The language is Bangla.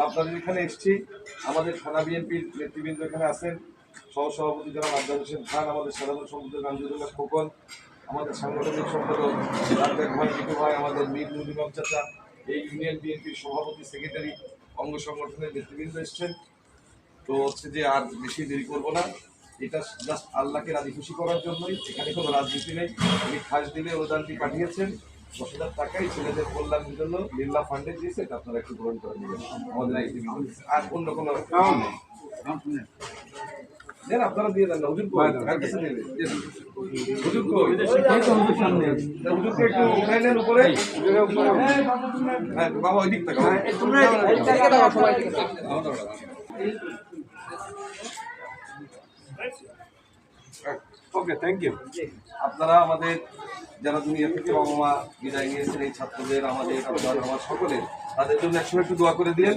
আপনাদের এখানে এসেছি, আমাদের থানা বিএনপির নেতৃবৃন্দ এখানে আছেন, সহসভাপতি জনাব আফজাল হোসেন খান, আমাদের সাধারণ সম্পাদক আমজুদুল্লাহ খোকন, আমাদের সাংগঠনিক সম্পাদক রাজ্জাক ভাই, মিঠু ভাই, আমাদের মীর মুজিবুল চাচা, এই ইউনিয়ন বিএনপির সভাপতি সেক্রেটারি অঙ্গ সংগঠনের নেতৃবৃন্দ এসছেন। তো হচ্ছে যে আর বেশি দেরি করবো না, এটা জাস্ট আল্লাহকে রাজি খুশি করার জন্যই, এখানে কোনো রাজনীতি নেই। উনি খাস দিলে অনুদানটি পাঠিয়েছেন 10,000 টাকাই ছেলেদের কল্যাণের জন্য লিল্লা ফান্ডে দিয়েছে, এটা আপনারা একটু গ্রহণ করে নেবেন। আমাদের আর অন্য কোনো দেন, আপনারা দিয়ে দেন না, হুজুর হুজুরকে একটু উঠাই নেন উপরে। বাবা ওই দিক থেকে ওকে, থ্যাংক ইউ। আপনারা আমাদের যারা দুনিয়া থেকে বাবা মা বিদায় নিয়েছেন, এই ছাত্রদের, আমাদের, আমার সকলের, তাদের জন্য একসময় একটু দোয়া করে দিয়েন।